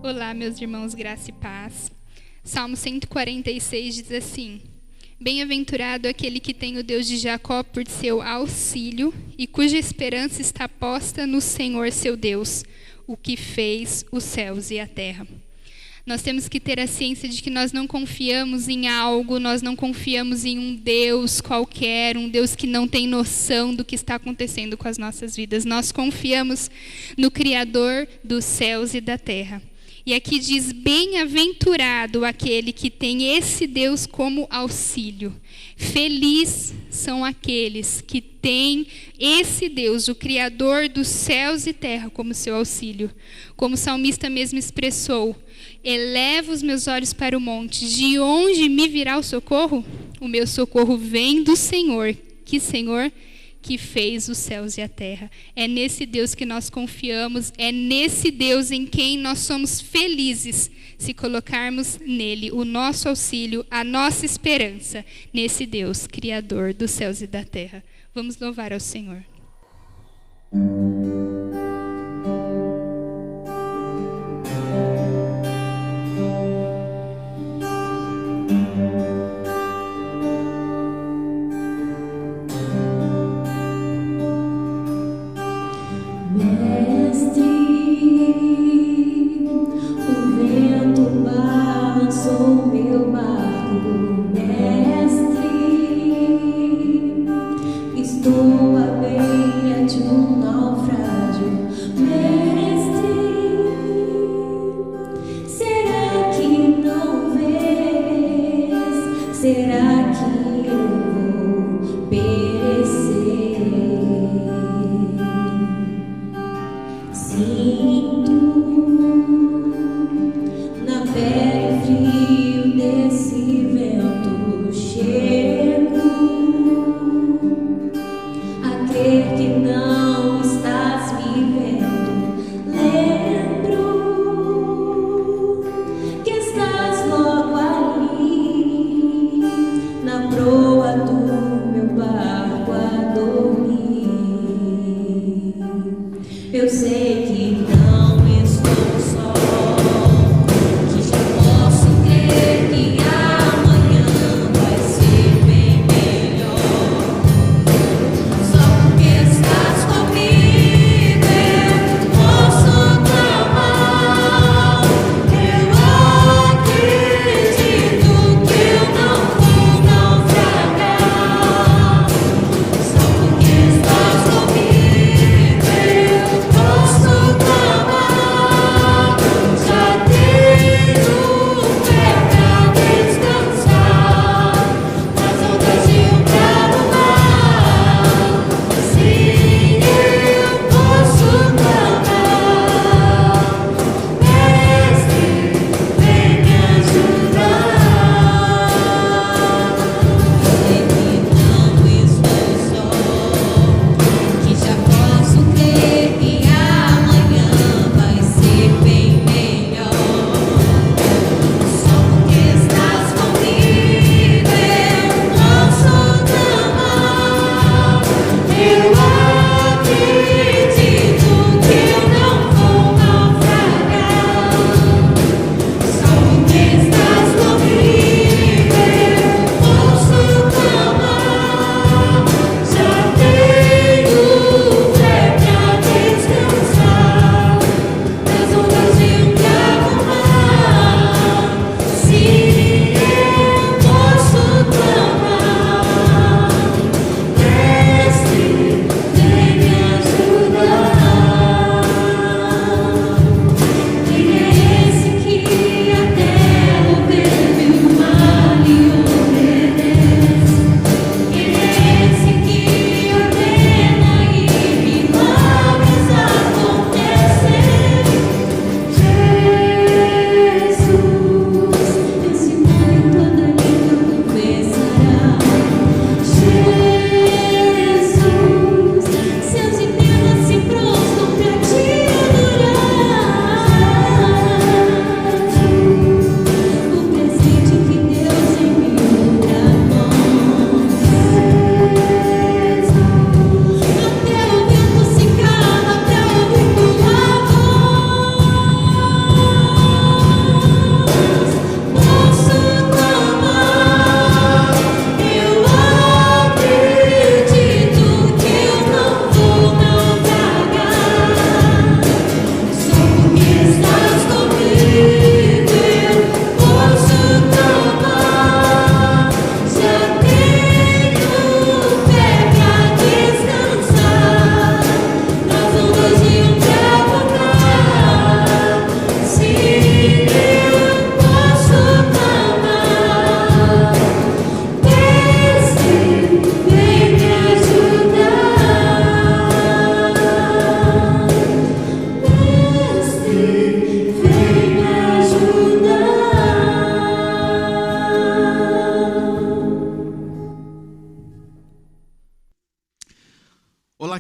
Olá, meus irmãos, graça e paz. Salmo 146 diz assim: Bem-aventurado aquele que tem o Deus de Jacó por seu auxílio e cuja esperança está posta no Senhor seu Deus, o que fez os céus e a terra. Nós temos que ter a ciência de que nós não confiamos em algo, nós não confiamos em um Deus qualquer, um Deus que não tem noção do que está acontecendo com as nossas vidas. Nós confiamos no Criador dos céus e da terra. E aqui diz: bem-aventurado aquele que tem esse Deus como auxílio. Feliz são aqueles que têm esse Deus, o Criador dos céus e terra, como seu auxílio. Como o salmista mesmo expressou: eleva os meus olhos para o monte, de onde me virá o socorro? O meu socorro vem do Senhor. Que Senhor? Que fez os céus e a terra. É nesse Deus que nós confiamos, é nesse Deus em quem nós somos felizes, se colocarmos nele o nosso auxílio, a nossa esperança, nesse Deus, Criador dos céus e da terra. Vamos louvar ao Senhor. Posso clamar.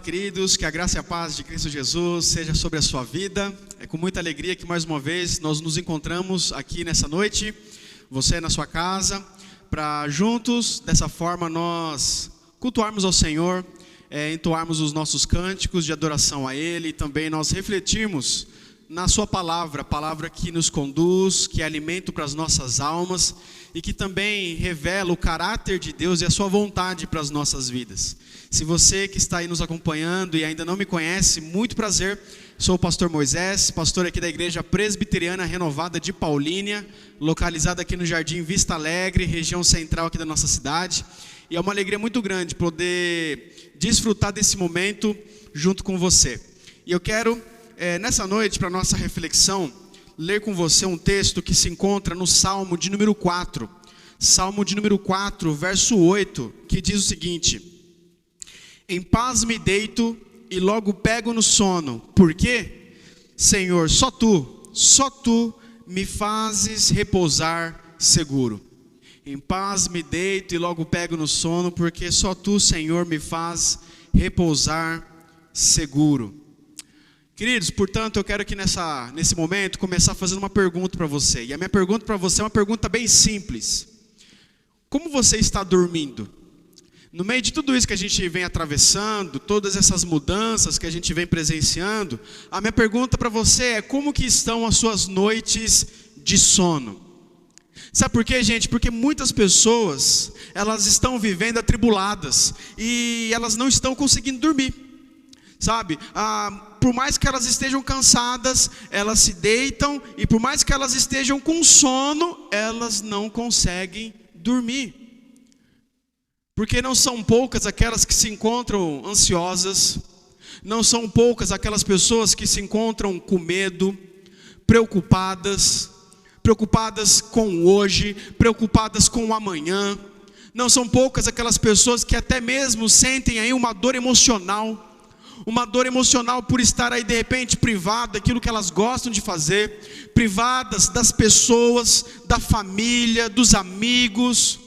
queridos, que a graça e a paz de Cristo Jesus seja sobre a sua vida. É com muita alegria que mais uma vez nós nos encontramos aqui nessa noite, você na sua casa, para juntos, dessa forma, nós cultuarmos ao Senhor, entoarmos os nossos cânticos de adoração a Ele, e também nós refletirmos na sua palavra, palavra que nos conduz, que é alimento para as nossas almas e que também revela o caráter de Deus e a sua vontade para as nossas vidas. Se você que está aí nos acompanhando e ainda não me conhece, muito prazer, sou o pastor Moisés, pastor aqui da Igreja Presbiteriana Renovada de Paulínia, localizada aqui no Jardim Vista Alegre, região central aqui da nossa cidade, e é uma alegria muito grande poder desfrutar desse momento junto com você. E eu quero, nessa noite, para nossa reflexão, ler com você um texto que se encontra no Salmo de número 4, Salmo de número 4, verso 8, que diz o seguinte: em paz me deito e logo pego no sono. Por quê? Senhor, só tu me fazes repousar seguro. Em paz me deito e logo pego no sono, porque só tu, Senhor, me faz repousar seguro. Queridos, portanto, eu quero que nesse momento começar fazendo uma pergunta para você. E a minha pergunta para você é uma pergunta bem simples. Como você está dormindo? No meio de tudo isso que a gente vem atravessando, todas essas mudanças que a gente vem presenciando, a minha pergunta para você é: como que estão as suas noites de sono? Sabe por quê, gente? Porque muitas pessoas, elas estão vivendo atribuladas e elas não estão conseguindo dormir. Sabe, por mais que elas estejam cansadas, elas se deitam, e por mais que elas estejam com sono, elas não conseguem dormir. Porque não são poucas aquelas que se encontram ansiosas, não são poucas aquelas pessoas que se encontram com medo, preocupadas com o hoje, preocupadas com o amanhã. Não são poucas aquelas pessoas que até mesmo sentem aí uma dor emocional por estar aí de repente privado daquilo que elas gostam de fazer, privadas das pessoas, da família, dos amigos.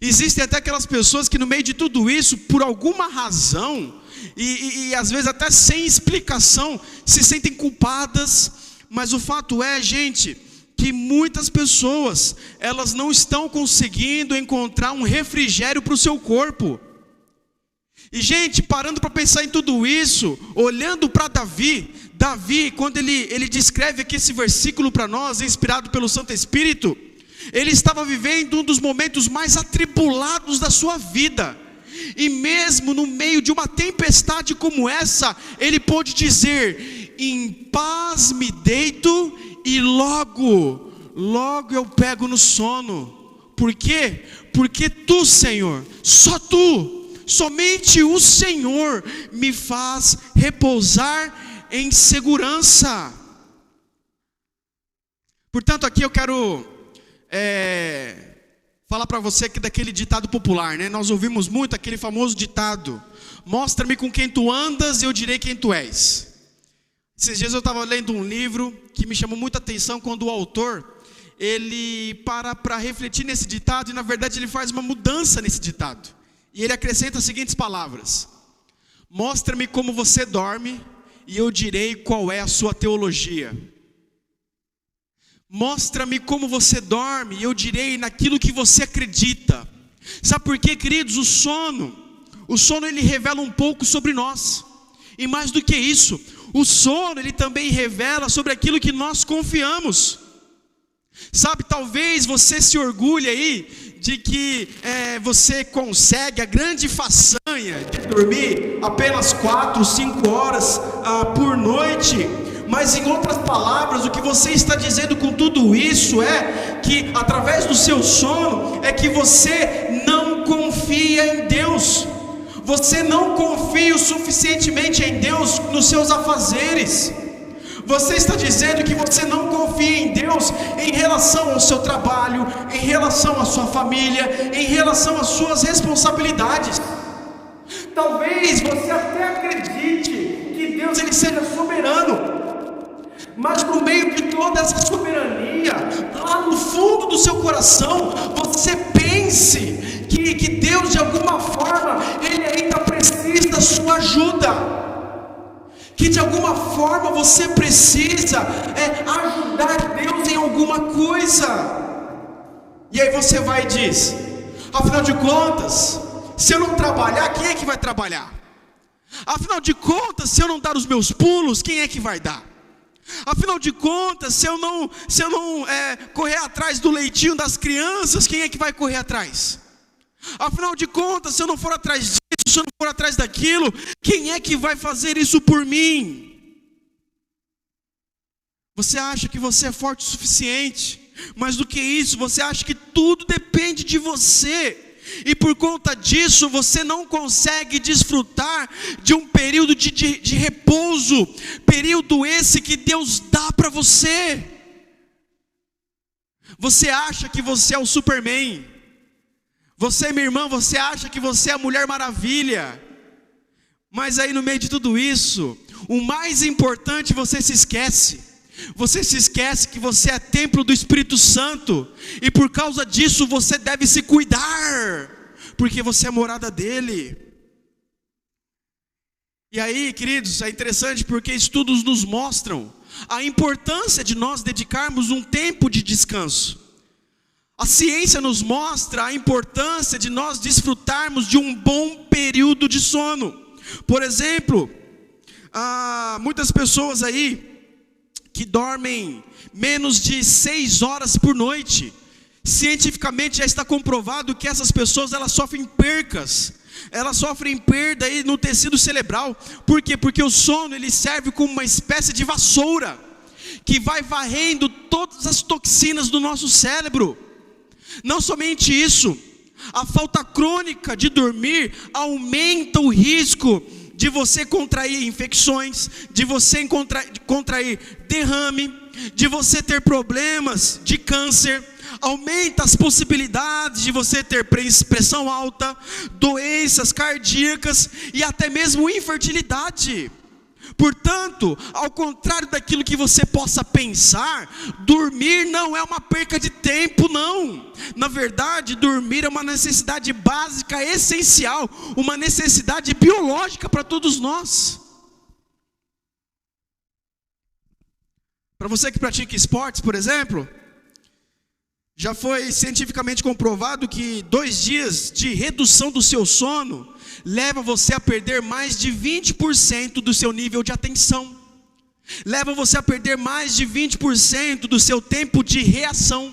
Existem até aquelas pessoas que no meio de tudo isso, por alguma razão, e às vezes até sem explicação, se sentem culpadas. Mas o fato é, gente, que muitas pessoas, elas não estão conseguindo encontrar um refrigério para o seu corpo. E, gente, parando para pensar em tudo isso, olhando para Davi, quando ele descreve aqui esse versículo para nós, inspirado pelo Santo Espírito, ele estava vivendo um dos momentos mais atribulados da sua vida, e mesmo no meio de uma tempestade como essa, ele pôde dizer: em paz me deito e logo eu pego no sono. Por quê? Porque tu, Senhor, só tu, somente o Senhor me faz repousar em segurança. Portanto, aqui eu quero falar para você aqui daquele ditado popular, né? Nós ouvimos muito aquele famoso ditado: mostra-me com quem tu andas e eu direi quem tu és. Esses dias eu estava lendo um livro que me chamou muita atenção, quando o autor, ele para refletir nesse ditado, e na verdade ele faz uma mudança nesse ditado. E ele acrescenta as seguintes palavras: mostra-me como você dorme e eu direi qual é a sua teologia. Mostra-me como você dorme e eu direi naquilo que você acredita. Sabe por quê, queridos? O sono ele revela um pouco sobre nós. E mais do que isso, o sono ele também revela sobre aquilo que nós confiamos. Sabe, talvez você se orgulhe aí de que você consegue a grande façanha de dormir apenas 4, 5 horas por noite. Mas em outras palavras, o que você está dizendo com tudo isso é que através do seu sono é que você não confia em Deus. Você não confia o suficientemente em Deus nos seus afazeres. Você está dizendo que você não confia em Deus em relação ao seu trabalho, em relação à sua família, em relação às suas responsabilidades. Talvez você até acredite que Deus ele seja soberano, mas no meio de toda essa soberania, lá no fundo do seu coração, você pense que Deus de alguma forma, Ele ainda precisa da sua ajuda, que de alguma forma você precisa ajudar Deus em alguma coisa. E aí você vai e diz: afinal de contas, se eu não trabalhar, quem é que vai trabalhar? Afinal de contas, se eu não dar os meus pulos, quem é que vai dar? Afinal de contas, se eu não correr atrás do leitinho das crianças, quem é que vai correr atrás? Afinal de contas, se eu não for atrás disso, se eu não for atrás daquilo, quem é que vai fazer isso por mim? Você acha que você é forte o suficiente, mas do que isso, você acha que tudo depende de você. E por conta disso, você não consegue desfrutar de um período de repouso, período esse que Deus dá para você. Você acha que você é o Superman. Você, minha irmã, você acha que você é a Mulher Maravilha. Mas aí no meio de tudo isso, o mais importante você se esquece. Você se esquece que você é templo do Espírito Santo, e por causa disso você deve se cuidar, porque você é morada dele. E aí, queridos, é interessante porque estudos nos mostram a importância de nós dedicarmos um tempo de descanso. A ciência nos mostra a importância de nós desfrutarmos de um bom período de sono. Por exemplo, muitas pessoas aí que dormem menos de 6 horas por noite, cientificamente já está comprovado que essas pessoas elas sofrem percas, elas sofrem perda aí no tecido cerebral. Por quê? Porque o sono ele serve como uma espécie de vassoura, que vai varrendo todas as toxinas do nosso cérebro. Não somente isso, a falta crônica de dormir aumenta o risco de você contrair infecções, de você contrair derrame, de você ter problemas de câncer, aumenta as possibilidades de você ter pressão alta, doenças cardíacas e até mesmo infertilidade. Portanto, ao contrário daquilo que você possa pensar, dormir não é uma perca de tempo, não. Na verdade, dormir é uma necessidade básica, essencial, uma necessidade biológica para todos nós. Para você que pratica esportes, por exemplo, já foi cientificamente comprovado que 2 dias de redução do seu sono leva você a perder mais de 20% do seu nível de atenção. Leva você a perder mais de 20% do seu tempo de reação.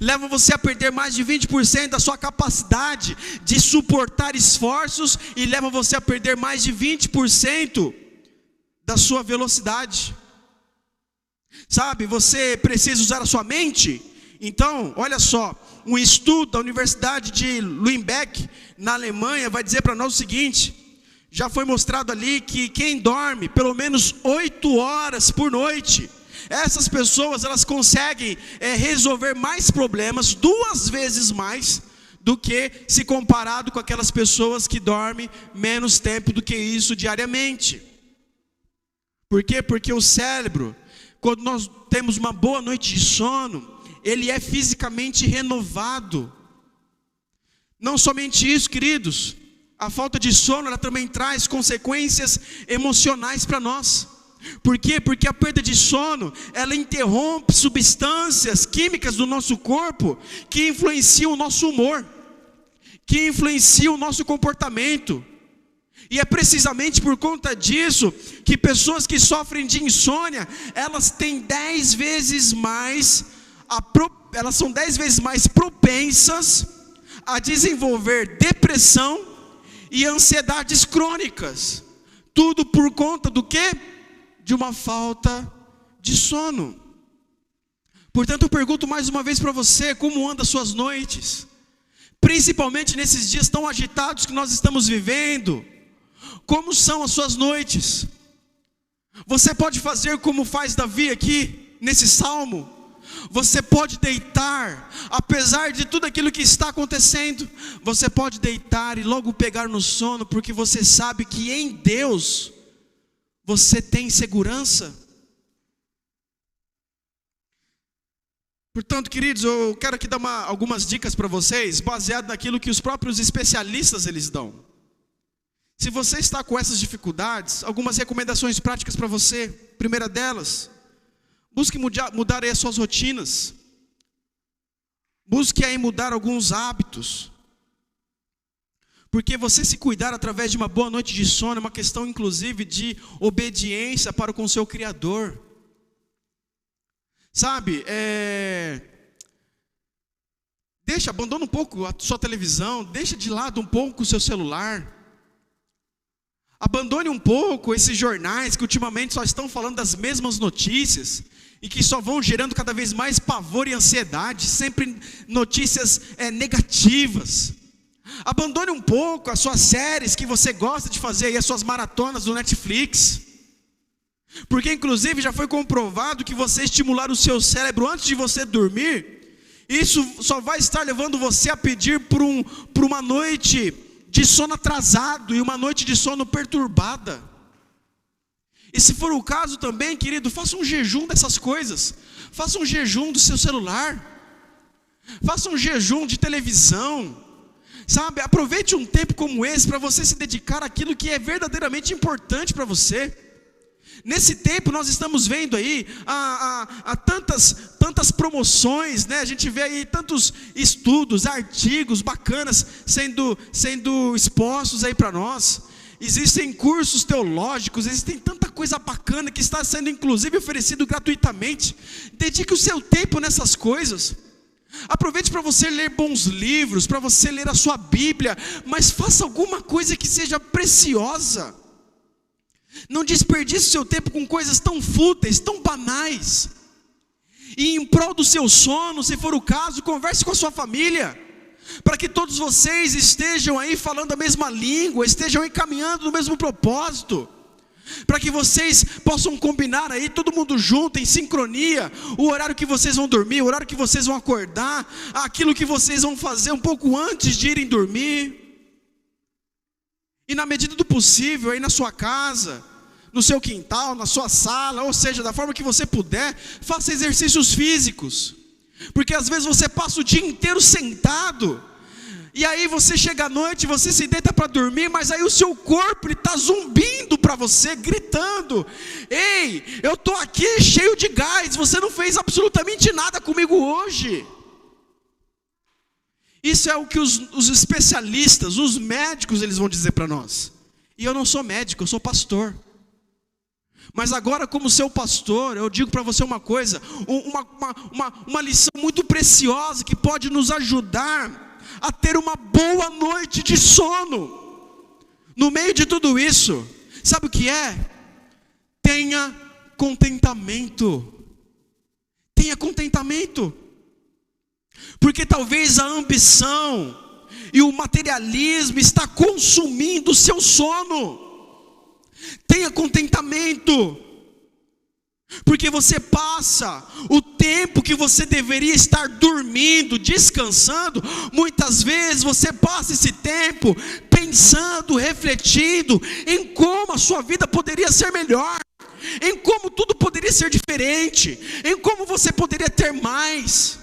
Leva você a perder mais de 20% da sua capacidade de suportar esforços. E leva você a perder mais de 20% da sua velocidade. Sabe, você precisa usar a sua mente. Então, olha só, um estudo da Universidade de Lübeck, na Alemanha, vai dizer para nós o seguinte: já foi mostrado ali que quem dorme pelo menos 8 horas por noite, essas pessoas elas conseguem resolver mais problemas, 2 vezes mais, do que se comparado com aquelas pessoas que dormem menos tempo do que isso diariamente. Por quê? Porque o cérebro, quando nós temos uma boa noite de sono, ele é fisicamente renovado. Não somente isso, queridos, a falta de sono ela também traz consequências emocionais para nós. Por quê? Porque a perda de sono ela interrompe substâncias químicas do nosso corpo que influenciam o nosso humor, que influenciam o nosso comportamento. E é precisamente por conta disso que pessoas que sofrem de insônia, elas têm 10 vezes mais elas são 10 vezes mais propensas a desenvolver depressão e ansiedades crônicas. Tudo por conta do quê? De uma falta de sono. Portanto, eu pergunto mais uma vez para você: como andam as suas noites? Principalmente nesses dias tão agitados que nós estamos vivendo. Como são as suas noites? Você pode fazer como faz Davi aqui, nesse salmo. Você pode deitar, apesar de tudo aquilo que está acontecendo, você pode deitar e logo pegar no sono, porque você sabe que em Deus, você tem segurança. Portanto, queridos, eu quero aqui dar algumas dicas para vocês, baseado naquilo que os próprios especialistas eles dão. Se você está com essas dificuldades, algumas recomendações práticas para você. Primeira delas, busque mudar aí as suas rotinas. Busque aí mudar alguns hábitos. Porque você se cuidar através de uma boa noite de sono é uma questão inclusive de obediência para com o seu Criador. Sabe, abandona um pouco a sua televisão, deixa de lado um pouco o seu celular. Abandone um pouco esses jornais que ultimamente só estão falando das mesmas notícias e que só vão gerando cada vez mais pavor e ansiedade, sempre notícias negativas. Abandone um pouco as suas séries que você gosta de fazer, aí, as suas maratonas do Netflix. Porque inclusive já foi comprovado que você estimular o seu cérebro antes de você dormir, isso só vai estar levando você a pedir por uma noite de sono atrasado e uma noite de sono perturbada. E se for o caso também, querido, faça um jejum dessas coisas. Faça um jejum do seu celular. Faça um jejum de televisão. Sabe, aproveite um tempo como esse para você se dedicar àquilo que é verdadeiramente importante para você. Nesse tempo nós estamos vendo aí tantas promoções, né? A gente vê aí tantos estudos, artigos bacanas sendo expostos aí para nós. Existem cursos teológicos, existem tanta coisa bacana que está sendo inclusive oferecido gratuitamente. Dedique o seu tempo nessas coisas. Aproveite para você ler bons livros, para você ler a sua Bíblia, mas faça alguma coisa que seja preciosa. Não desperdice o seu tempo com coisas tão fúteis, tão banais. E em prol do seu sono, se for o caso, converse com a sua família, para que todos vocês estejam aí falando a mesma língua, estejam aí caminhando no mesmo propósito, para que vocês possam combinar aí, todo mundo junto, em sincronia, o horário que vocês vão dormir, o horário que vocês vão acordar, aquilo que vocês vão fazer um pouco antes de irem dormir. E na medida do possível, aí na sua casa, no seu quintal, na sua sala, ou seja, da forma que você puder, faça exercícios físicos. Porque às vezes você passa o dia inteiro sentado, e aí você chega à noite, você se deita para dormir, mas aí o seu corpo está zumbindo para você, gritando: ei, eu estou aqui cheio de gás, você não fez absolutamente nada comigo hoje. Isso é o que os especialistas, os médicos, eles vão dizer para nós. E eu não sou médico, eu sou pastor. Mas agora, como seu pastor, eu digo para você uma coisa, uma lição muito preciosa que pode nos ajudar a ter uma boa noite de sono. No meio de tudo isso, sabe o que é? Tenha contentamento. Tenha contentamento. Porque talvez a ambição e o materialismo está consumindo o seu sono. Tenha contentamento, porque você passa o tempo que você deveria estar dormindo, descansando. Muitas vezes você passa esse tempo pensando, refletindo em como a sua vida poderia ser melhor, em como tudo poderia ser diferente, em como você poderia ter mais.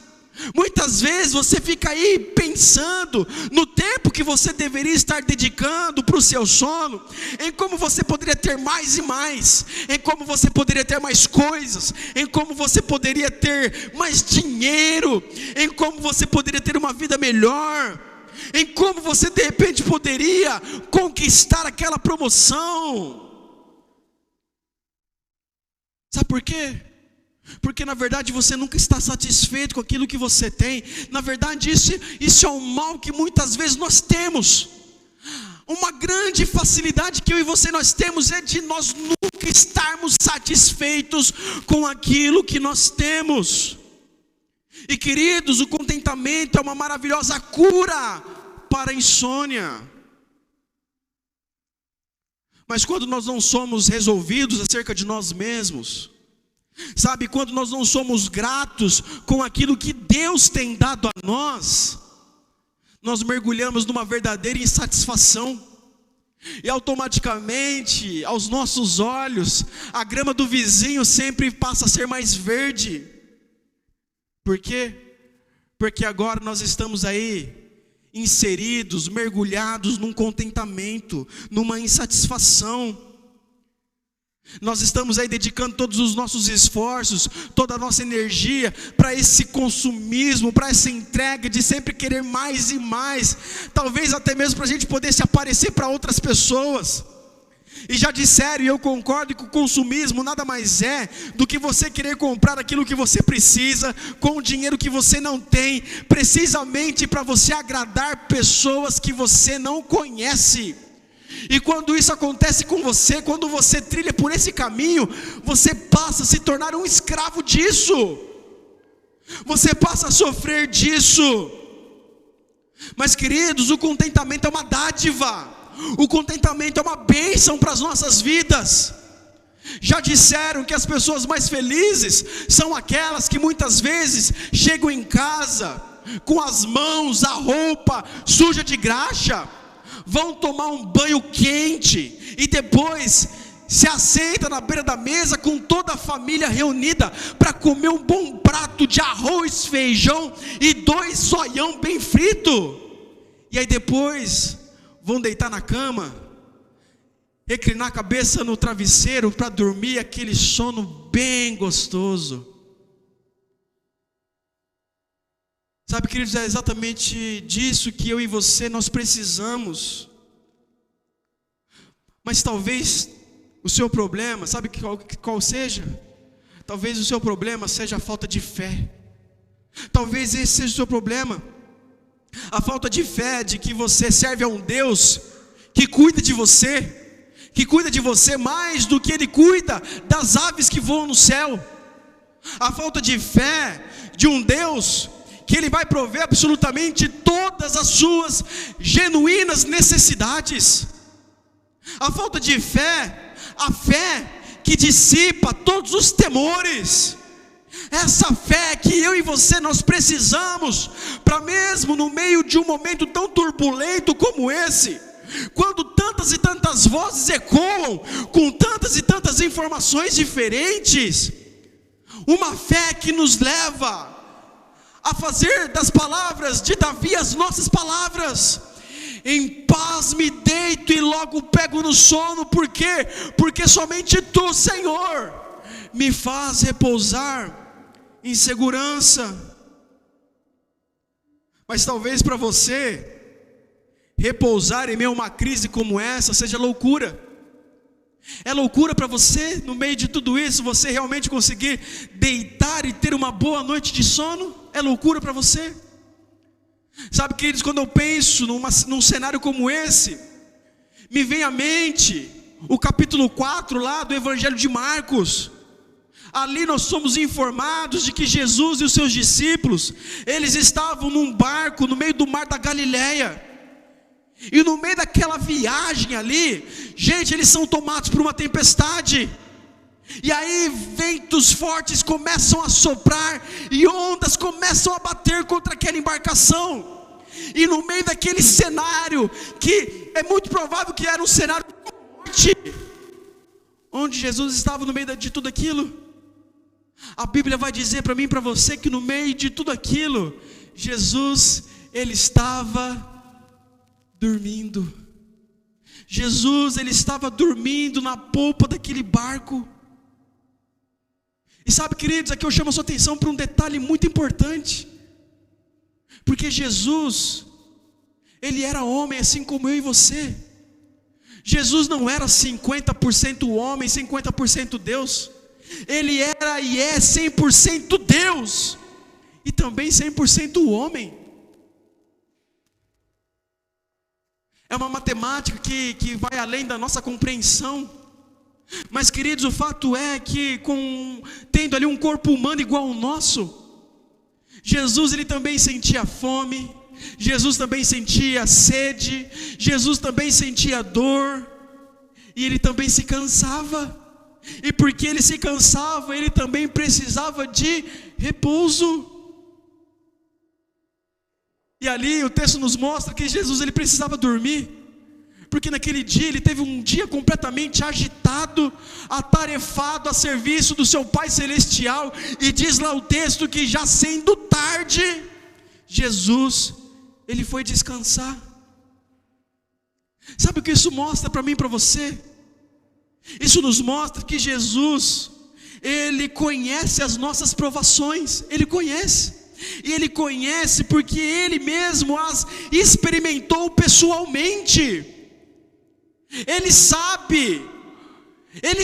Muitas vezes você fica aí pensando no tempo que você deveria estar dedicando para o seu sono, em como você poderia ter mais e mais, em como você poderia ter mais coisas, em como você poderia ter mais dinheiro, em como você poderia ter uma vida melhor, em como você de repente poderia conquistar aquela promoção. Sabe por quê? Porque na verdade você nunca está satisfeito com aquilo que você tem. Na verdade isso é um mal que muitas vezes nós temos. Uma grande facilidade que eu e você nós temos é de nós nunca estarmos satisfeitos com aquilo que nós temos. E queridos, o contentamento é uma maravilhosa cura para a insônia. Mas quando nós não somos resolvidos acerca de nós mesmos, sabe, quando nós não somos gratos com aquilo que Deus tem dado a nós, nós mergulhamos numa verdadeira insatisfação. E automaticamente, aos nossos olhos, a grama do vizinho sempre passa a ser mais verde. Por quê? Porque agora nós estamos aí inseridos, mergulhados num contentamento, numa insatisfação. Nós estamos aí dedicando todos os nossos esforços, toda a nossa energia para esse consumismo, para essa entrega de sempre querer mais e mais, talvez até mesmo para a gente poder se aparecer para outras pessoas. E já disseram, e eu concordo, que o consumismo nada mais é do que você querer comprar aquilo que você precisa, com o dinheiro que você não tem, precisamente para você agradar pessoas que você não conhece. E quando isso acontece com você, quando você trilha por esse caminho, você passa a se tornar um escravo disso, você passa a sofrer disso. Mas queridos, o contentamento é uma dádiva, o contentamento é uma bênção para as nossas vidas. Já disseram que as pessoas mais felizes são aquelas que muitas vezes chegam em casa com as mãos, a roupa suja de graxa, vão tomar um banho quente e depois se assenta na beira da mesa com toda a família reunida para comer um bom prato de arroz, feijão e 2 zoião bem frito. E aí depois vão deitar na cama, reclinar a cabeça no travesseiro para dormir aquele sono bem gostoso. Sabe, queridos, é exatamente disso que eu e você nós precisamos. Mas talvez o seu problema, sabe qual seja? Talvez o seu problema seja a falta de fé. Talvez esse seja o seu problema. A falta de fé de que você serve a um Deus que cuida de você, que cuida de você mais do que Ele cuida das aves que voam no céu. A falta de fé de um Deus que Ele vai prover absolutamente todas as suas genuínas necessidades. A falta de fé, a fé que dissipa todos os temores. Essa fé que eu e você nós precisamos, para mesmo no meio de um momento tão turbulento como esse, quando tantas e tantas vozes ecoam, com tantas e tantas informações diferentes, uma fé que nos leva a fazer das palavras de Davi as nossas palavras. Em paz me deito e logo pego no sono. Por quê? Porque somente Tu, Senhor, me faz repousar em segurança. Mas talvez para você, repousar em meio a uma crise como essa seja loucura. É loucura para você, no meio de tudo isso, você realmente conseguir deitar e ter uma boa noite de sono? É loucura para você? Sabe, queridos, quando eu penso num cenário como esse, me vem à mente o capítulo 4 lá do Evangelho de Marcos. Ali nós somos informados de que Jesus e os seus discípulos, eles estavam num barco no meio do mar da Galileia. E no meio daquela viagem ali, gente, eles são tomados por uma tempestade. E aí ventos fortes começam a soprar e ondas começam a bater contra aquela embarcação. E no meio daquele cenário, que é muito provável que era um cenário de morte, onde Jesus estava no meio de tudo aquilo, a Bíblia vai dizer para mim e para você que no meio de tudo aquilo, Jesus, Ele estava dormindo. Jesus, Ele estava dormindo na polpa daquele barco. E sabe, queridos, aqui eu chamo a sua atenção para um detalhe muito importante. Porque Jesus, Ele era homem assim como eu e você. Jesus não era 50% homem, 50% Deus. Ele era e é 100% Deus e também 100% homem. É uma matemática que vai além da nossa compreensão. Mas, queridos, o fato é que tendo ali um corpo humano igual ao nosso, Jesus, Ele também sentia fome, Jesus também sentia sede, Jesus também sentia dor, e Ele também se cansava. E porque Ele se cansava, Ele também precisava de repouso. E ali o texto nos mostra que Jesus, Ele precisava dormir, porque naquele dia Ele teve um dia completamente agitado, atarefado a serviço do seu Pai Celestial. E diz lá o texto que já sendo tarde, Jesus ele foi descansar. Sabe o que isso mostra para mim e para você? Isso nos mostra que Jesus, ele conhece as nossas provações, ele conhece, e ele conhece porque ele mesmo as experimentou pessoalmente. Ele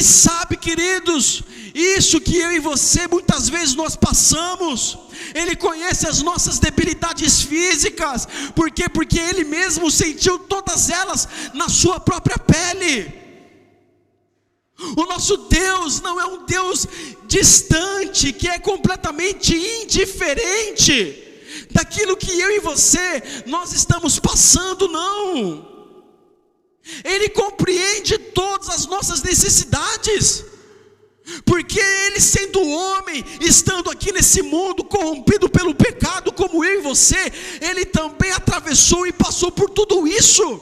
sabe, queridos, isso que eu e você muitas vezes nós passamos. Ele conhece as nossas debilidades físicas. Por quê? Porque ele mesmo sentiu todas elas na sua própria pele. O nosso Deus não é um Deus distante, que é completamente indiferente daquilo que eu e você, nós estamos passando, não. Ele compreende todas as nossas necessidades, porque ele, sendo homem, estando aqui nesse mundo corrompido pelo pecado, como eu e você, ele também atravessou e passou por tudo isso.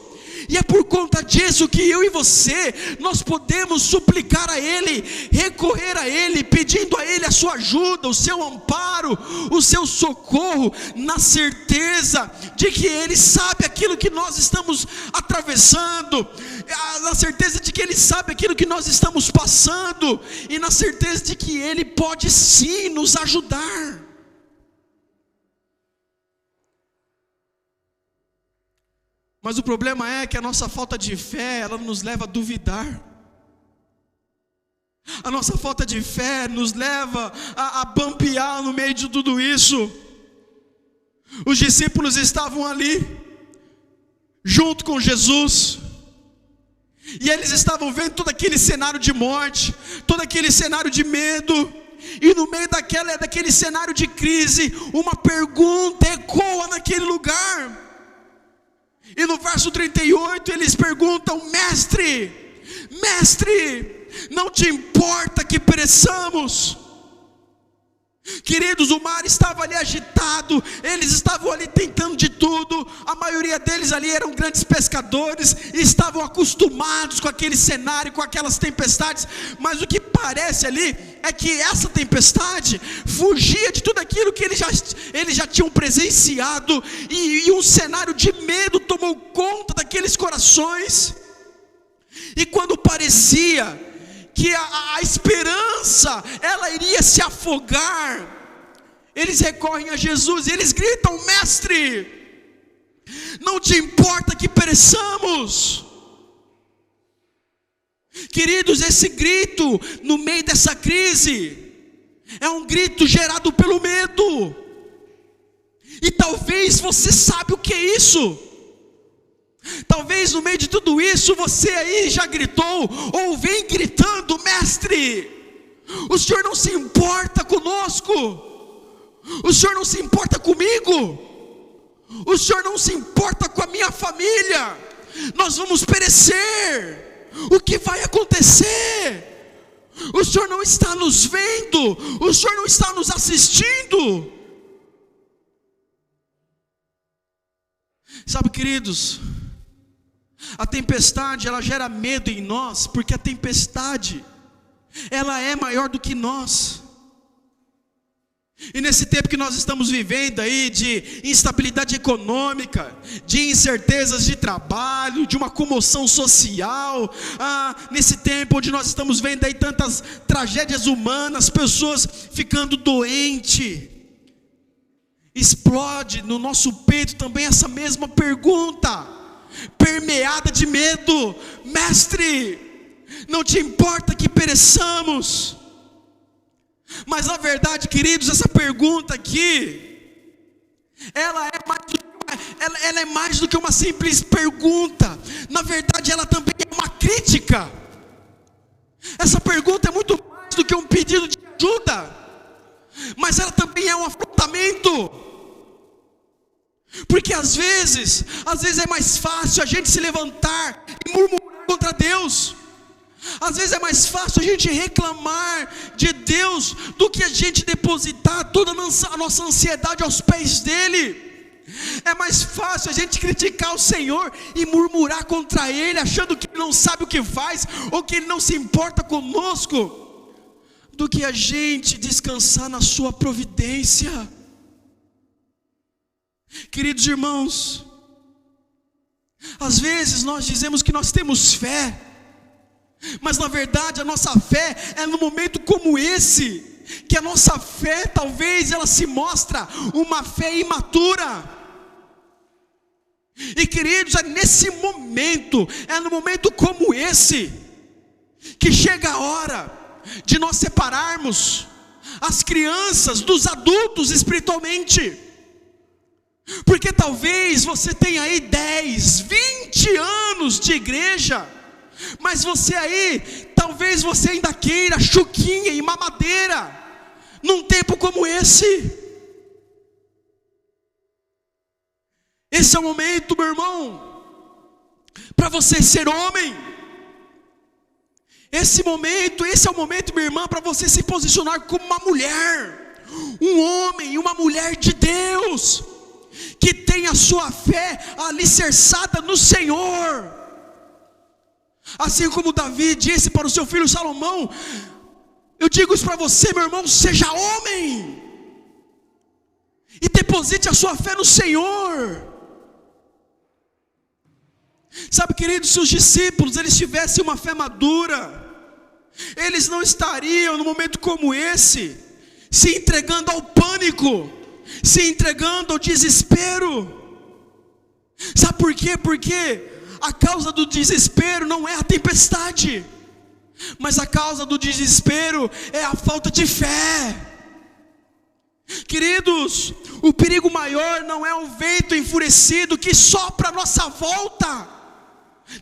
E é por conta disso que eu e você, nós podemos suplicar a Ele, recorrer a Ele, pedindo a Ele a sua ajuda, o seu amparo, o seu socorro, na certeza de que Ele sabe aquilo que nós estamos atravessando, na certeza de que Ele sabe aquilo que nós estamos passando, e na certeza de que Ele pode sim nos ajudar. Mas o problema é que a nossa falta de fé, ela nos leva a duvidar. A nossa falta de fé nos leva a bambear no meio de tudo isso. Os discípulos estavam ali, junto com Jesus, e eles estavam vendo todo aquele cenário de morte, todo aquele cenário de medo, e no meio daquele cenário de crise, uma pergunta ecoa naquele lugar. E no verso 38 eles perguntam: Mestre, não te importa que pereçamos? Queridos, o mar estava ali agitado, eles estavam ali tentando de tudo, a maioria deles ali eram grandes pescadores, e estavam acostumados com aquele cenário, com aquelas tempestades, mas o que parece ali é que essa tempestade fugia de tudo aquilo que eles já tinham presenciado, e um cenário de medo tomou conta daqueles corações. E quando parecia que a esperança, ela iria se afogar, eles recorrem a Jesus e eles gritam: Mestre, não te importa que pereçamos? Queridos, esse grito no meio dessa crise é um grito gerado pelo medo. E talvez você sabe o que é isso. Talvez no meio de tudo isso você aí já gritou ou vem gritando: Mestre, o Senhor não se importa conosco, o Senhor não se importa comigo, o Senhor não se importa com a minha família, nós vamos perecer, o que vai acontecer? O Senhor não está nos vendo, o Senhor não está nos assistindo. Sabe, queridos, a tempestade, ela gera medo em nós, porque a tempestade, ela é maior do que nós. E nesse tempo que nós estamos vivendo aí, de instabilidade econômica, de incertezas de trabalho, de uma comoção social, nesse tempo onde nós estamos vendo aí tantas tragédias humanas, pessoas ficando doentes, explode no nosso peito também essa mesma pergunta, permeada de medo: Mestre, não te importa que pereçamos? Mas na verdade, queridos, essa pergunta aqui, ela é mais do que uma simples pergunta. Na verdade, ela também é uma crítica. Essa pergunta é muito mais do que um pedido de ajuda, mas ela também é um afrontamento. Porque às vezes é mais fácil a gente se levantar e murmurar contra Deus. Às vezes é mais fácil a gente reclamar de Deus do que a gente depositar toda a nossa ansiedade aos pés dele. É mais fácil a gente criticar o Senhor e murmurar contra Ele, achando que Ele não sabe o que faz, ou que Ele não se importa conosco, do que a gente descansar na sua providência. Queridos irmãos, às vezes nós dizemos que nós temos fé, mas na verdade a nossa fé é no momento como esse, que a nossa fé talvez ela se mostra uma fé imatura. E queridos, é nesse momento, é no momento como esse, que chega a hora de nós separarmos as crianças dos adultos espiritualmente. Porque talvez você tenha aí 10, 20 anos de igreja, mas você aí, talvez você ainda queira chuquinha e mamadeira, num tempo como esse. Esse é o momento, meu irmão, para você ser homem. Esse é o momento, minha irmã, para você se posicionar como uma mulher, um homem e uma mulher de Deus, que tem a sua fé alicerçada no Senhor. Assim como Davi disse para o seu filho Salomão, eu digo isso para você, meu irmão, seja homem, e deposite a sua fé no Senhor. Sabe, queridos, se os discípulos eles tivessem uma fé madura, eles não estariam num momento como esse, se entregando ao pânico, se entregando ao desespero. Sabe por quê? Porque a causa do desespero não é a tempestade, mas a causa do desespero é a falta de fé. Queridos, o perigo maior não é o vento enfurecido que sopra à nossa volta.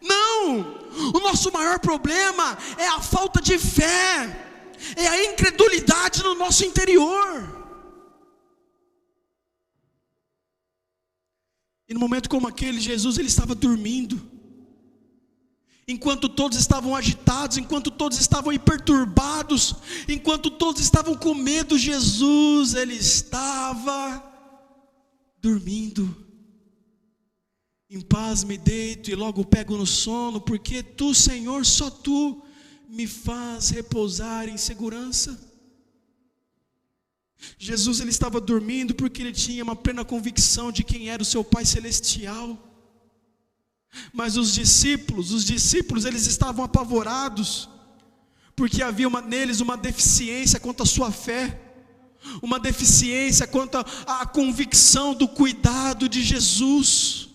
Não, o nosso maior problema é a falta de fé, é a incredulidade no nosso interior. E no momento como aquele, Jesus ele estava dormindo. Enquanto todos estavam agitados, enquanto todos estavam perturbados, enquanto todos estavam com medo, Jesus ele estava dormindo. Em paz me deito e logo pego no sono, porque tu, Senhor, só tu me faz repousar em segurança. Jesus ele estava dormindo porque ele tinha uma plena convicção de quem era o seu Pai Celestial. Mas os discípulos eles estavam apavorados, porque havia neles uma deficiência quanto à sua fé, uma deficiência quanto à convicção do cuidado de Jesus.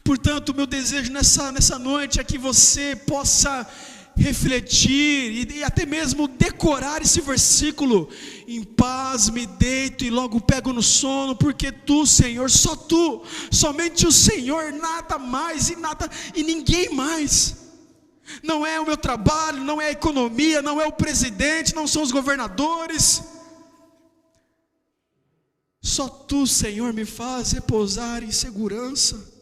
Portanto, meu desejo nessa noite é que você possa refletir e até mesmo decorar esse versículo: em paz me deito e logo pego no sono, porque tu, Senhor, só tu, somente o Senhor, nada mais e ninguém mais. Não é o meu trabalho, não é a economia, não é o presidente, não são os governadores. Só tu, Senhor, me faz repousar em segurança.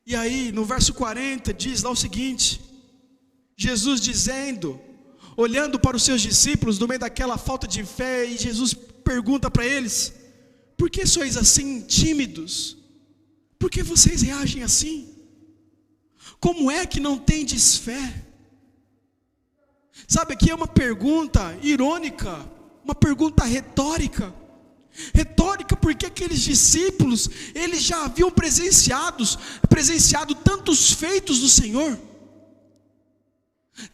E aí, no verso 40, diz lá o seguinte: Jesus dizendo, olhando para os seus discípulos, no meio daquela falta de fé, e Jesus pergunta para eles: por que sois assim tímidos? Por que vocês reagem assim? Como é que não tendes fé? Sabe, aqui é uma pergunta irônica, uma pergunta retórica porque aqueles discípulos, eles já haviam presenciado tantos feitos do Senhor,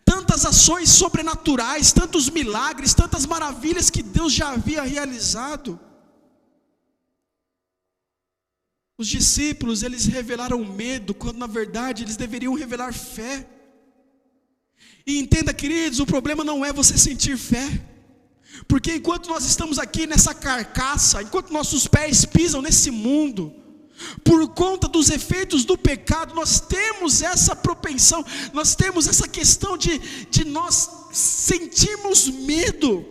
tantas ações sobrenaturais, tantos milagres, tantas maravilhas que Deus já havia realizado. Os discípulos, eles revelaram medo, quando na verdade eles deveriam revelar fé. E entenda, queridos, o problema não é você sentir fé, porque enquanto nós estamos aqui nessa carcaça, enquanto nossos pés pisam nesse mundo, por conta dos efeitos do pecado, nós temos essa propensão, nós temos essa questão de nós sentirmos medo.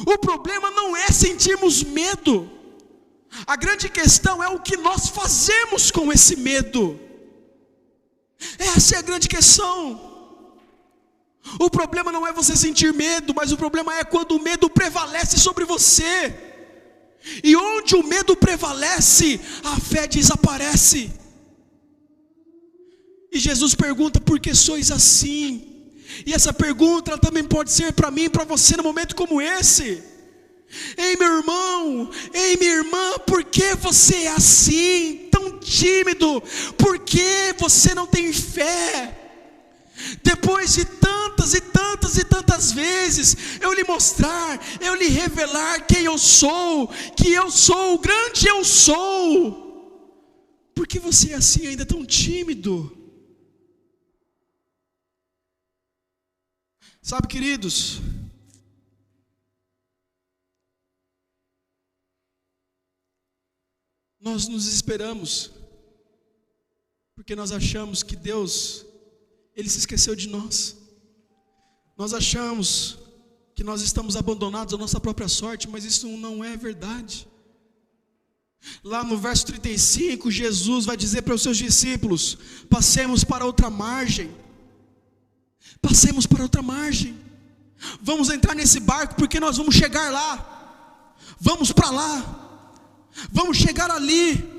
O problema não é sentirmos medo, a grande questão é o que nós fazemos com esse medo. Essa é a grande questão. O problema não é você sentir medo, mas o problema é quando o medo prevalece sobre você. E onde o medo prevalece, a fé desaparece. E Jesus pergunta: por que sois assim? E essa pergunta ela também pode ser para mim e para você no momento como esse. Ei, meu irmão, ei, minha irmã, por que você é assim, tão tímido? Por que você não tem fé? Depois de tantas e tantas e tantas vezes eu lhe mostrar, eu lhe revelar quem eu sou, que eu sou o grande eu sou, por que você é assim ainda tão tímido? Sabe, queridos, nós nos desesperamos, porque nós achamos que Deus, Ele se esqueceu de nós. Nós achamos que nós estamos abandonados à nossa própria sorte, mas isso não é verdade. Lá no verso 35, Jesus vai dizer para os seus discípulos: passemos para outra margem. Passemos para outra margem. Vamos entrar nesse barco, porque nós vamos chegar lá. Vamos para lá. Vamos chegar ali.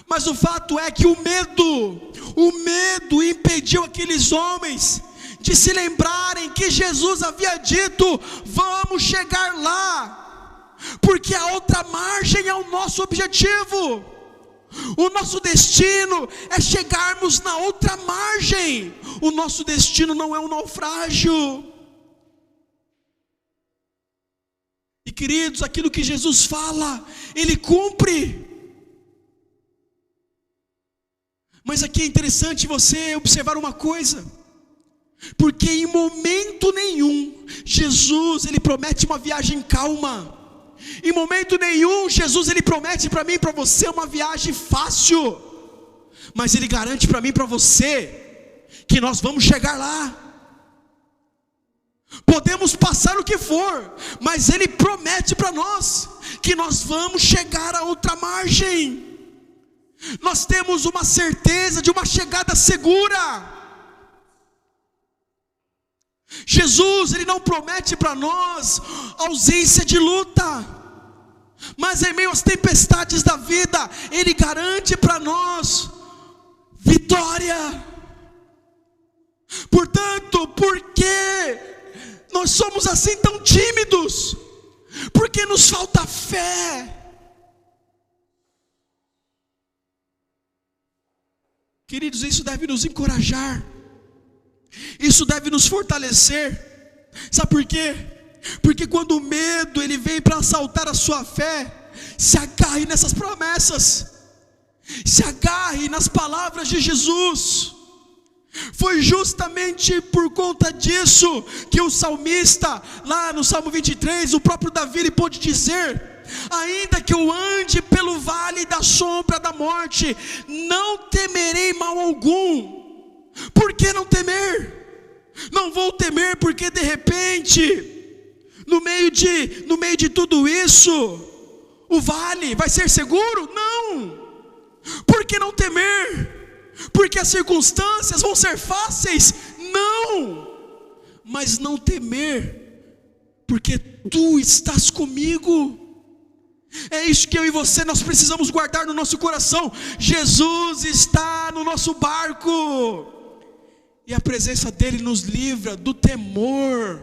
Mas o fato é que o medo impediu aqueles homens de se lembrarem que Jesus havia dito: vamos chegar lá, porque a outra margem é o nosso objetivo. O nosso destino é chegarmos na outra margem. O nosso destino não é um naufrágio. E queridos, aquilo que Jesus fala, Ele cumpre. Mas aqui é interessante você observar uma coisa, porque em momento nenhum Jesus Ele promete uma viagem calma. Em momento nenhum Jesus Ele promete para mim e para você uma viagem fácil. Mas Ele garante para mim e para você que nós vamos chegar lá. Podemos passar o que for, mas Ele promete para nós que nós vamos chegar a outra margem. Nós temos uma certeza de uma chegada segura. Jesus, Ele não promete para nós ausência de luta, mas em meio às tempestades da vida, Ele garante para nós vitória. Portanto, por que nós somos assim tão tímidos? Porque nos falta fé. Queridos, isso deve nos encorajar, isso deve nos fortalecer. Sabe por quê? Porque quando o medo ele vem para assaltar a sua fé, se agarre nessas promessas, se agarre nas palavras de Jesus. Foi justamente por conta disso que o salmista, lá no Salmo 23, o próprio Davi, ele pôde dizer: ainda que eu ande pelo vale da sombra da morte, não temerei mal algum. Por que não temer? Não vou temer porque de repente, no meio de tudo isso, o vale vai ser seguro? Não. Por que não temer? Porque as circunstâncias vão ser fáceis? Não. Mas não temer, porque tu estás comigo. É isso que eu e você nós precisamos guardar no nosso coração. Jesus está no nosso barco, e a presença dele nos livra do temor.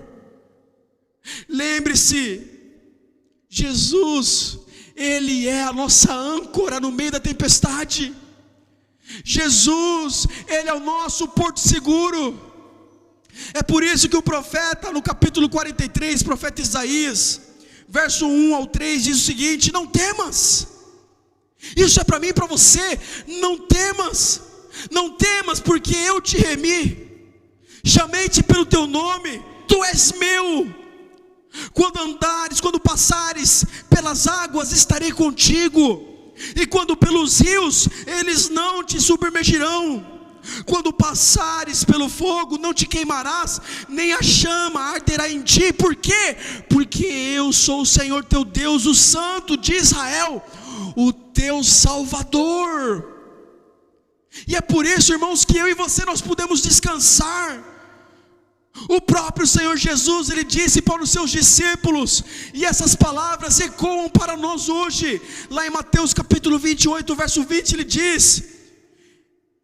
Lembre-se, Jesus, Ele é a nossa âncora no meio da tempestade. Jesus, Ele é o nosso porto seguro. É por isso que o profeta, no capítulo 43, profeta Isaías, verso 1 ao 3, diz o seguinte: não temas. Isso é para mim e para você. Não temas, não temas, porque eu te remi, chamei-te pelo teu nome, tu és meu. Quando passares pelas águas, estarei contigo, e quando pelos rios, eles não te submergirão. Quando passares pelo fogo, não te queimarás, nem a chama arderá em ti. Por quê? Porque eu sou o Senhor teu Deus, o Santo de Israel, o teu Salvador. E é por isso, irmãos, que eu e você nós podemos descansar. O próprio Senhor Jesus, Ele disse para os seus discípulos, e essas palavras ecoam para nós hoje. Lá em Mateus capítulo 28, verso 20, Ele diz: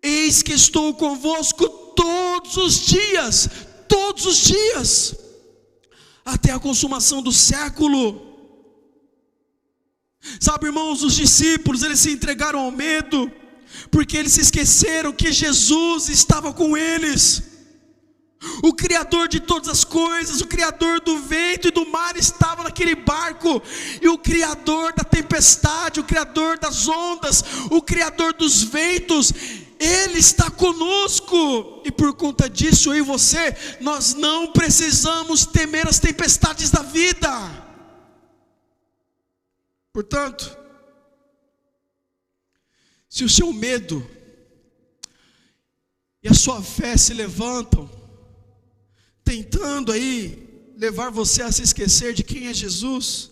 eis que estou convosco todos os dias, até a consumação do século. Sabe, irmãos, os discípulos, eles se entregaram ao medo, porque eles se esqueceram que Jesus estava com eles. O Criador de todas as coisas, o Criador do vento e do mar estava naquele barco, e o Criador da tempestade, o Criador das ondas, o Criador dos ventos, Ele está conosco, e por conta disso, eu e você, nós não precisamos temer as tempestades da vida. Portanto, se o seu medo e a sua fé se levantam, tentando aí levar você a se esquecer de quem é Jesus,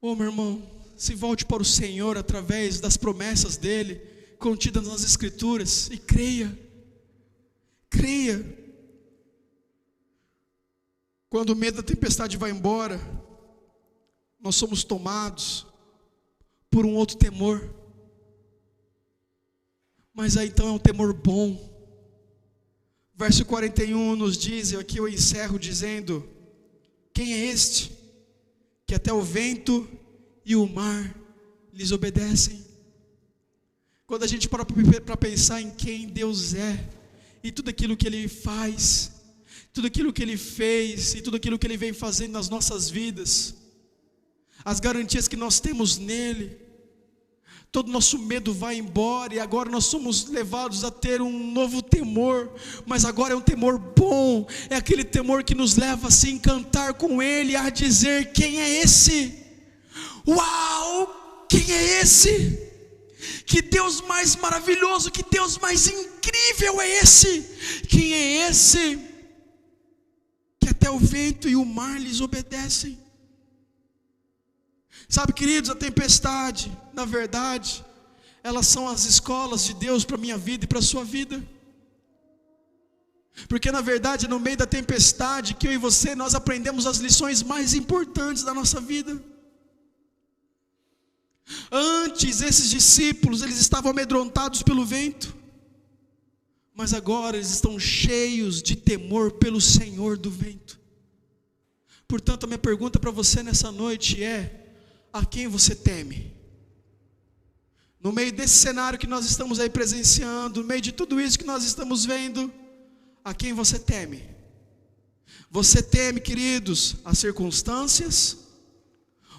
meu irmão, se volte para o Senhor através das promessas dEle, contidas nas Escrituras, e creia. Quando o medo da tempestade vai embora, nós somos tomados por um outro temor, mas aí então é um temor bom. Verso 41 nos diz, e aqui eu encerro dizendo: quem é este, que até o vento e o mar lhes obedecem? Quando a gente para pensar em quem Deus é, e tudo aquilo que Ele faz, tudo aquilo que Ele fez, e tudo aquilo que Ele vem fazendo nas nossas vidas, as garantias que nós temos nele, todo o nosso medo vai embora, e agora nós somos levados a ter um novo temor, mas agora é um temor bom, é aquele temor que nos leva a se encantar com Ele, a dizer: quem é esse? Uau, quem é esse? Que Deus mais maravilhoso, que Deus mais incrível é esse? Quem é esse, que até o vento e o mar lhes obedecem? Sabe, queridos, a tempestade, na verdade, elas são as escolas de Deus para a minha vida e para a sua vida. Porque na verdade, no meio da tempestade, que eu e você, nós aprendemos as lições mais importantes da nossa vida. Antes, esses discípulos, eles estavam amedrontados pelo vento, mas agora eles estão cheios de temor pelo Senhor do vento. Portanto, a minha pergunta para você nessa noite é: a quem você teme? No meio desse cenário que nós estamos aí presenciando, no meio de tudo isso que nós estamos vendo, a quem você teme? Você teme, queridos, as circunstâncias?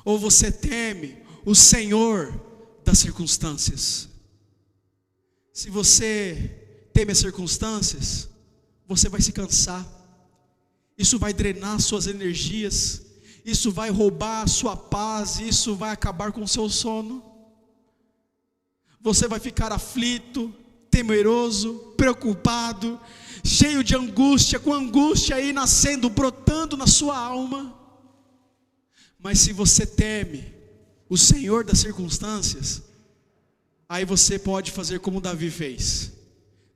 Ou você teme o Senhor das circunstâncias? Se você teme as circunstâncias, você vai se cansar, isso vai drenar suas energias, isso vai roubar a sua paz, isso vai acabar com o seu sono. Você vai ficar aflito, temeroso, preocupado, cheio de angústia, com angústia aí nascendo, brotando na sua alma. Mas se você teme o Senhor das circunstâncias, aí você pode fazer como Davi fez.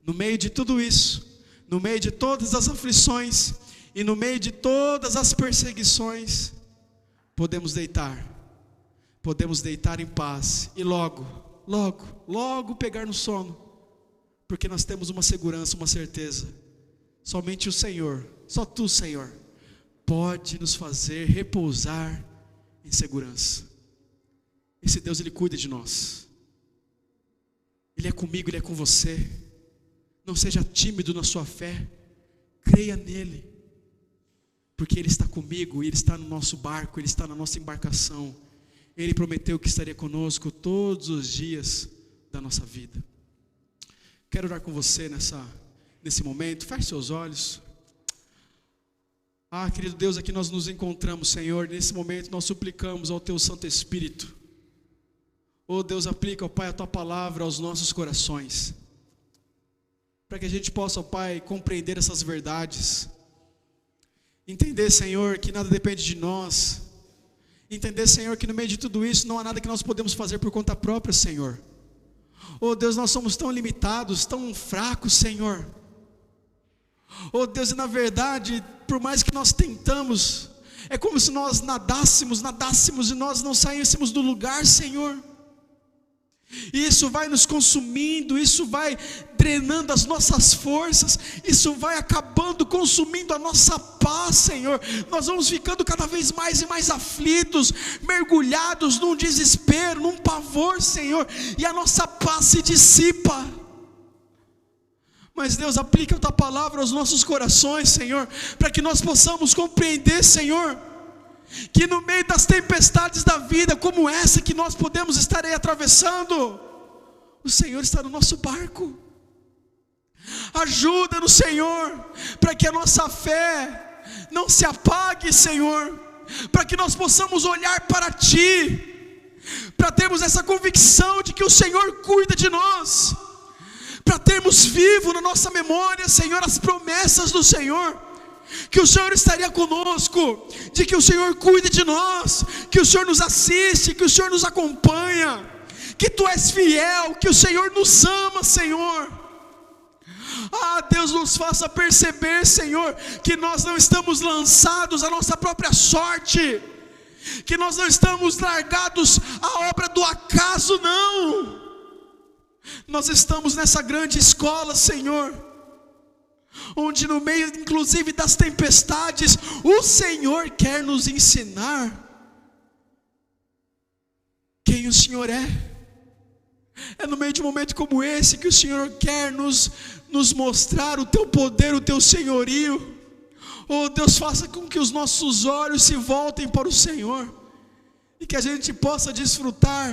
No meio de tudo isso, no meio de todas as aflições e no meio de todas as perseguições, podemos deitar em paz e logo pegar no sono, porque nós temos uma segurança, uma certeza: somente o Senhor, só Tu, Senhor, pode nos fazer repousar em segurança. Esse Deus, Ele cuida de nós, Ele é comigo, Ele é com você. Não seja tímido na sua fé, creia nele, porque Ele está comigo, Ele está no nosso barco, Ele está na nossa embarcação. Ele prometeu que estaria conosco todos os dias da nossa vida. Quero orar com você nesse momento. Feche seus olhos. Querido Deus, aqui nós nos encontramos, Senhor. Nesse momento nós suplicamos ao Teu Santo Espírito. Deus, aplica, ó Pai, a Tua palavra aos nossos corações, para que a gente possa, ó Pai, compreender essas verdades. Entender, Senhor, que nada depende de nós. Entender, Senhor, que no meio de tudo isso não há nada que nós podemos fazer por conta própria, Senhor. Deus, nós somos tão limitados, tão fracos, Senhor. Deus, e na verdade, por mais que nós tentamos, é como se nós nadássemos e nós não saíssemos do lugar, Senhor. E isso vai nos consumindo, isso vai drenando as nossas forças, isso vai acabando, consumindo a nossa paz, Senhor. Nós vamos ficando cada vez mais e mais aflitos, mergulhados num desespero, num pavor, Senhor, e a nossa paz se dissipa. Mas Deus, aplica a tua palavra aos nossos corações, Senhor, para que nós possamos compreender, Senhor, que no meio das tempestades da vida, como essa que nós podemos estar aí atravessando, o Senhor está no nosso barco. Ajuda-nos, Senhor, para que a nossa fé não se apague, Senhor, para que nós possamos olhar para Ti, para termos essa convicção de que o Senhor cuida de nós, para termos vivo na nossa memória, Senhor, as promessas do Senhor, que o Senhor estaria conosco, de que o Senhor cuida de nós, que o Senhor nos assiste, que o Senhor nos acompanha, que Tu és fiel, que o Senhor nos ama, Senhor. Deus, nos faça perceber, Senhor, que nós não estamos lançados à nossa própria sorte, que nós não estamos largados à obra do acaso, não. Nós estamos nessa grande escola, Senhor, onde no meio inclusive das tempestades, o Senhor quer nos ensinar quem o Senhor é. É no meio de um momento como esse que o Senhor quer nos mostrar o Teu poder, o Teu senhorio. Oh Deus, faça com que os nossos olhos se voltem para o Senhor, e que a gente possa desfrutar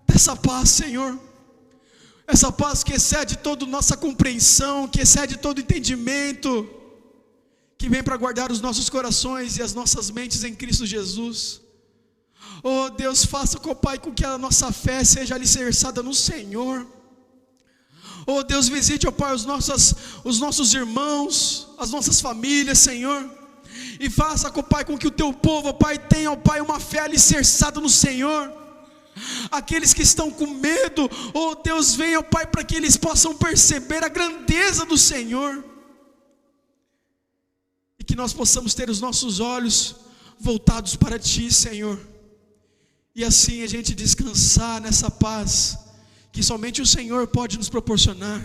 dessa paz, Senhor, essa paz que excede toda nossa compreensão, que excede todo entendimento, que vem para guardar os nossos corações e as nossas mentes em Cristo Jesus. Oh Deus, faça, Pai, com que a nossa fé seja alicerçada no Senhor. Oh Deus, visite, Pai, os nossos irmãos, as nossas famílias, Senhor, e faça, Pai, com que o Teu povo, Pai, tenha, Pai, uma fé alicerçada no Senhor. Aqueles que estão com medo, oh Deus, venha, Pai, para que eles possam perceber a grandeza do Senhor, e que nós possamos ter os nossos olhos voltados para Ti, Senhor, e assim a gente descansar nessa paz que somente o Senhor pode nos proporcionar,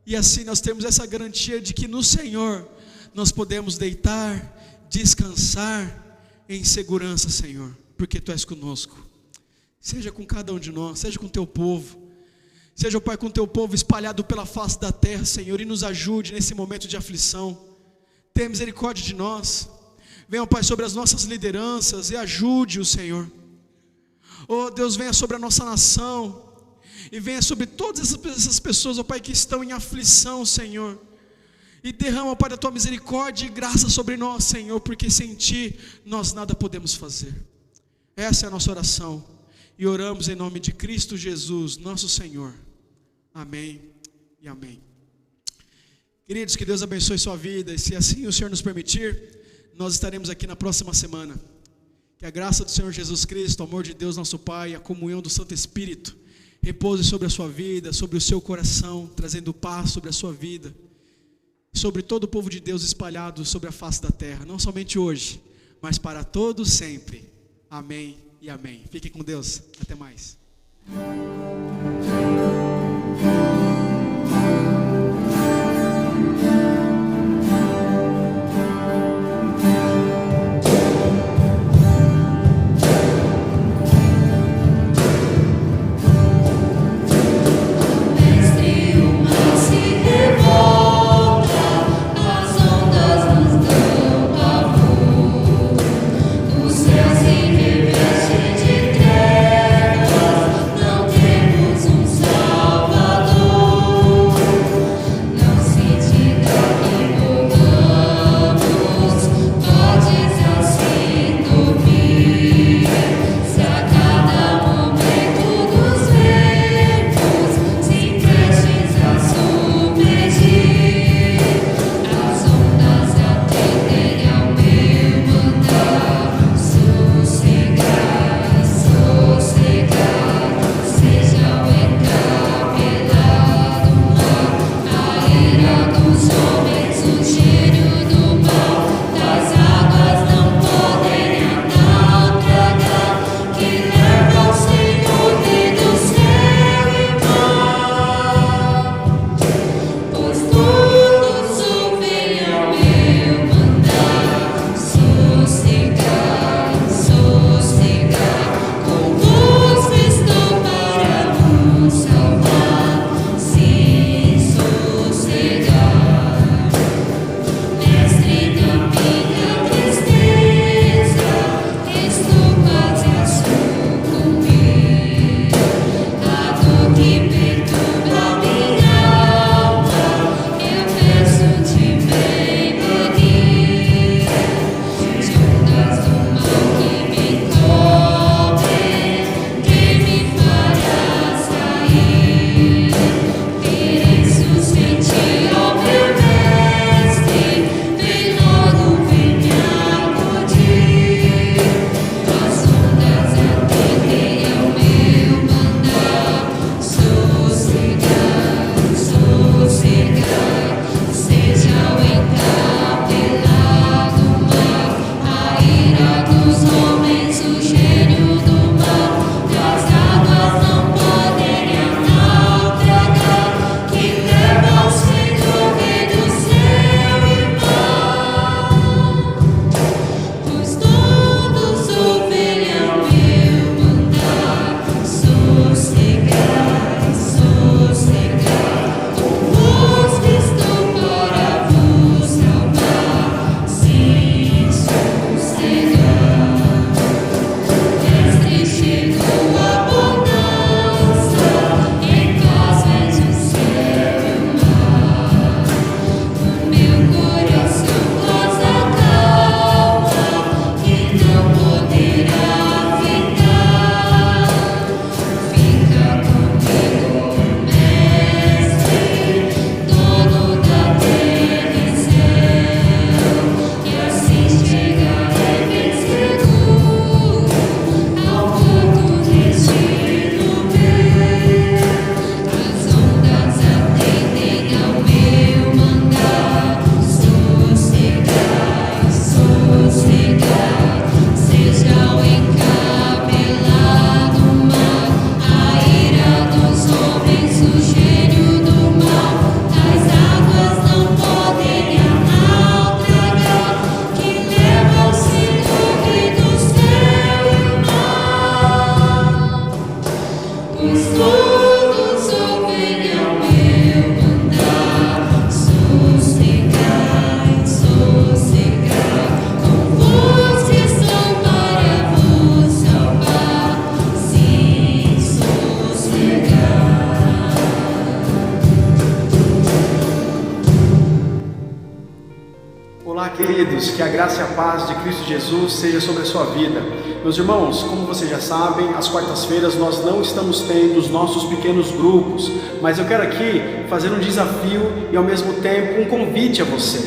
e assim nós temos essa garantia de que no Senhor nós podemos deitar, descansar em segurança, Senhor, porque Tu és conosco. Seja com cada um de nós, seja com o Teu povo, seja, Pai, com o Teu povo espalhado pela face da terra, Senhor, e nos ajude nesse momento de aflição. Tenha misericórdia de nós. Venha, Pai, sobre as nossas lideranças e ajude o Senhor. Oh Deus, venha sobre a nossa nação, e venha sobre todas essas pessoas, oh Pai, que estão em aflição, Senhor, e derrama, Pai, da Tua misericórdia e graça sobre nós, Senhor, porque sem Ti nós nada podemos fazer. Essa é a nossa oração, e oramos em nome de Cristo Jesus, nosso Senhor. Amém e amém. Queridos, que Deus abençoe sua vida, e se assim o Senhor nos permitir, nós estaremos aqui na próxima semana. Que a graça do Senhor Jesus Cristo, o amor de Deus nosso Pai, a comunhão do Santo Espírito repouse sobre a sua vida, sobre o seu coração, trazendo paz sobre a sua vida, sobre todo o povo de Deus espalhado sobre a face da terra, não somente hoje, mas para todos sempre. Amém e amém. Fiquem com Deus, até mais. Não temos um Salvador. Olá, queridos, que a graça e a paz de Cristo Jesus seja sobre a sua vida. Meus irmãos, como vocês já sabem, às quartas-feiras nós não estamos tendo os nossos pequenos grupos, mas eu quero aqui fazer um desafio e ao mesmo tempo um convite a você,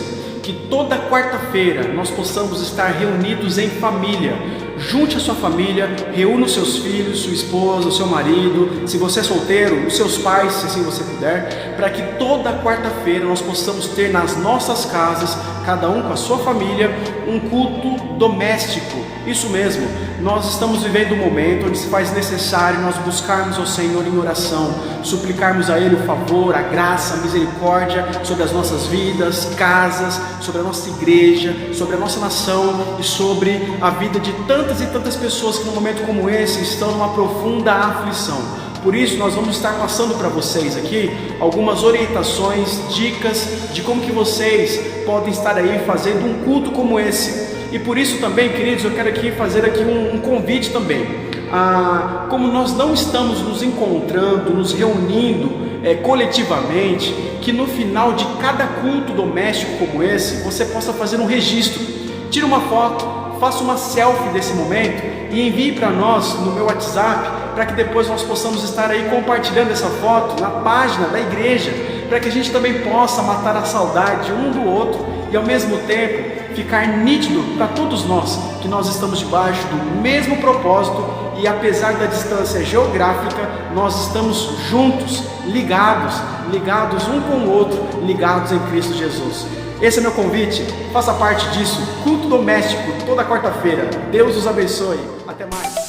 que toda quarta-feira nós possamos estar reunidos em família. Junte a sua família, reúna os seus filhos, sua esposa, o seu marido, se você é solteiro, os seus pais, se assim você puder, para que toda quarta-feira nós possamos ter nas nossas casas, cada um com a sua família, um culto doméstico. Isso mesmo, nós estamos vivendo um momento onde se faz necessário nós buscarmos ao Senhor em oração, suplicarmos a Ele o favor, a graça, a misericórdia sobre as nossas vidas, casas, sobre a nossa igreja, sobre a nossa nação e sobre a vida de tantas e tantas pessoas que num momento como esse estão numa profunda aflição. Por isso nós vamos estar passando para vocês aqui algumas orientações, dicas de como que vocês podem estar aí fazendo um culto como esse. E por isso também, queridos, eu quero aqui fazer aqui um convite também. Como nós não estamos nos encontrando, nos reunindo coletivamente, que no final de cada culto doméstico como esse, você possa fazer um registro. Tire uma foto, faça uma selfie desse momento e envie para nós no meu WhatsApp, para que depois nós possamos estar aí compartilhando essa foto na página da igreja, para que a gente também possa matar a saudade um do outro e ao mesmo tempo ficar nítido para todos nós que nós estamos debaixo do mesmo propósito e apesar da distância geográfica, nós estamos juntos, ligados um com o outro, ligados em Cristo Jesus. Esse é meu convite, faça parte disso, culto doméstico, toda quarta-feira. Deus os abençoe, até mais.